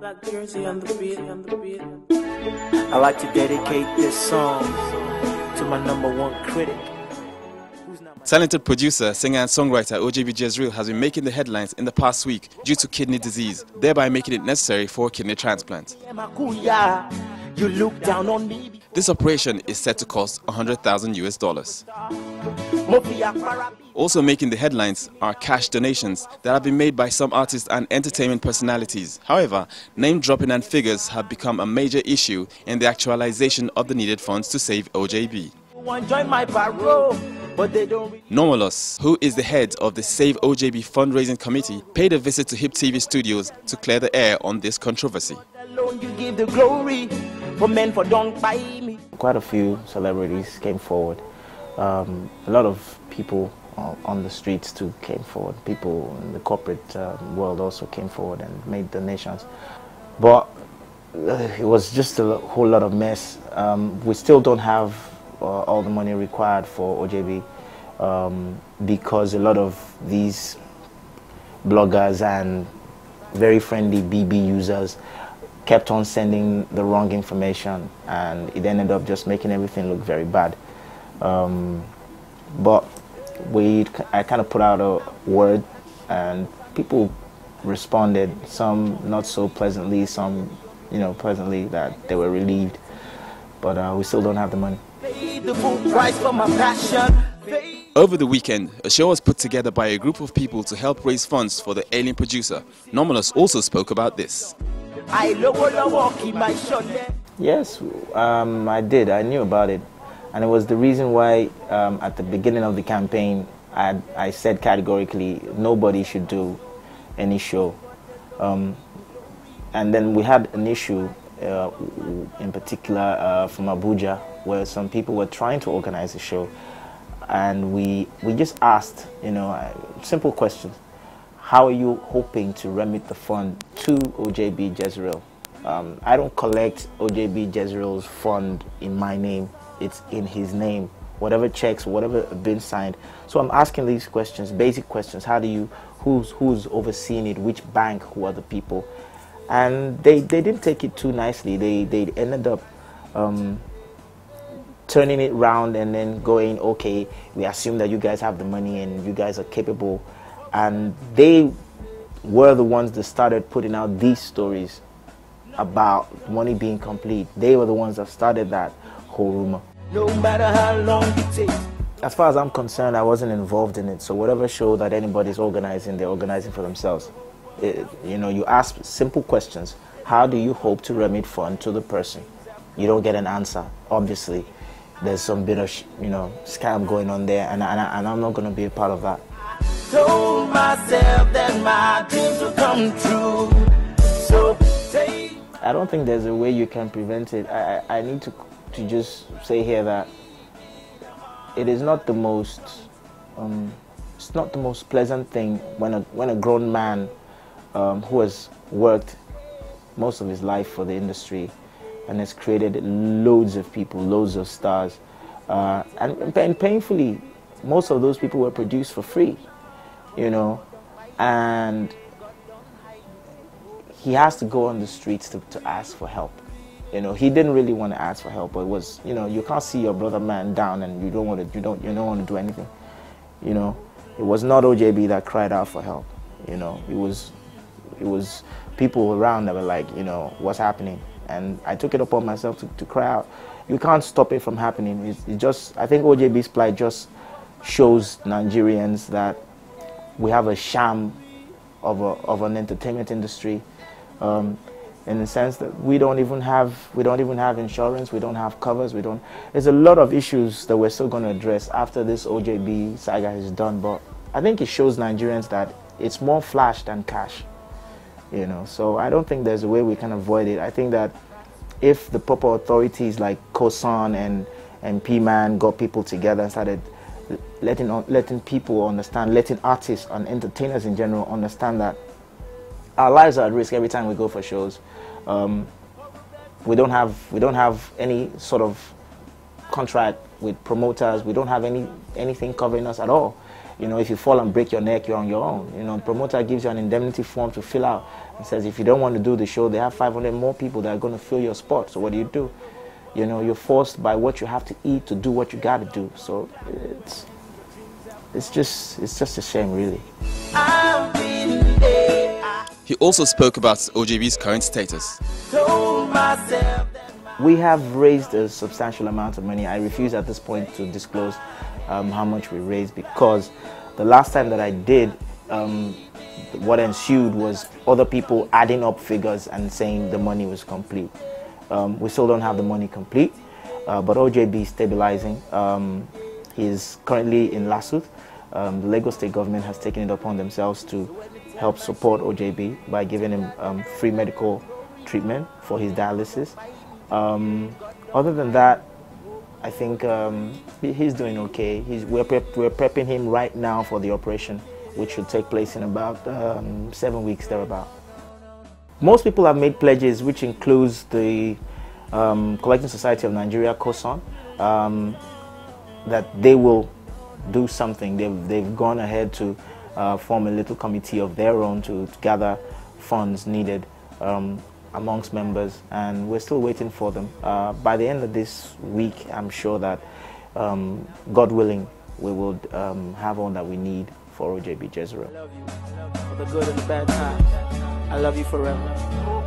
Black jersey on the beat, I like to dedicate this song to my #1 critic. Talented producer, singer and songwriter OJB Jezreel has been making the headlines in the past week due to kidney disease, thereby making it necessary for a kidney transplant. You look down on me. This operation is set to cost $100,000. Also making the headlines are cash donations that have been made by some artists and entertainment personalities. However, name dropping and figures have become a major issue in the actualization of the needed funds to save OJB. Nomoreloss, who is the head of the Save OJB fundraising committee, paid a visit to HipTv studios to clear the air on this controversy. Quite a few celebrities came forward. A lot of people on the streets too came forward. People in the corporate world also came forward and made donations. But it was just a whole lot of mess. We still don't have all the money required for OJB because a lot of these bloggers and very friendly BB users kept on sending the wrong information, and it ended up just making everything look very bad. But I kind of put out a word, and people responded, some not so pleasantly, some pleasantly, that they were relieved, but we still don't have the money. Over the weekend, a show was put together by a group of people to help raise funds for the ailing producer. Nomoreloss also spoke about this. Yes, I did. I knew about it, and it was the reason why at the beginning of the campaign I said categorically nobody should do any show. And then we had an issue in particular from Abuja, where some people were trying to organize a show, and we just asked simple questions. How are you hoping to remit the fund to OJB Jezreel? I don't collect OJB Jezreel's fund in my name. It's in his name. Whatever checks, whatever have been signed. So I'm asking these questions, basic questions. Who's overseeing it? Which bank? Who are the people? And they didn't take it too nicely. They ended up turning it round and then going, okay, we assume that you guys have the money and you guys are capable. And they were the ones that started putting out these stories about money being complete. They were the ones that started that whole rumor. No matter how long it takes. As far as I'm concerned, I wasn't involved in it. So whatever show that anybody's organizing, they're organizing for themselves. You ask simple questions. How do you hope to remit fund to the person? You don't get an answer. Obviously, there's some bit of scam going on there, and I'm not going to be a part of that. Told myself that my dreams will come true. So I don't think there's a way you can prevent it. I need to just say here that it is not the most pleasant thing when a grown man who has worked most of his life for the industry and has created loads of people, loads of stars, and painfully most of those people were produced for free. And he has to go on the streets to ask for help. He didn't really want to ask for help, but it was, you can't see your brother man down and you don't want to do anything. It was not OJB that cried out for help. It was people around that were like, what's happening? And I took it upon myself to cry out. You can't stop it from happening. I think OJB's plight just shows Nigerians that we have a sham of an entertainment industry, in the sense that we don't even have insurance, we don't have covers, there's a lot of issues that we're still going to address after this OJB saga is done. But I think it shows Nigerians that it's more flash than cash, so I don't think there's a way we can avoid it. I think that if the proper authorities like COSON and P-Man got people together and started letting people understand, letting artists and entertainers in general understand that our lives are at risk every time we go for shows. We don't have any sort of contract with promoters. We don't have anything covering us at all. You know, if you fall and break your neck, you're on your own. You know, the promoter gives you an indemnity form to fill out and says if you don't want to do the show, they have 500 more people that are going to fill your spot. So what do? You know, you're forced by what you have to eat to do what you got to do. So it's just a shame, really. He also spoke about OJB's current status. We have raised a substantial amount of money. I refuse at this point to disclose how much we raised, because the last time that I did, what ensued was other people adding up figures and saying the money was complete. We still don't have the money complete, but OJB is stabilizing. He is currently in Lasut. The Lagos State government has taken it upon themselves to help support OJB by giving him free medical treatment for his dialysis. Other than that, I think he's doing okay. We're prepping him right now for the operation, which should take place in about 7 weeks, thereabout. Most people have made pledges, which includes the Collecting Society of Nigeria, COSON, that they will do something. They've gone ahead to form a little committee of their own to gather funds needed amongst members, and we're still waiting for them. By the end of this week, I'm sure that, God willing, we will have all that we need for OJB Jezreel. I love you for the good and the bad times. I love you forever.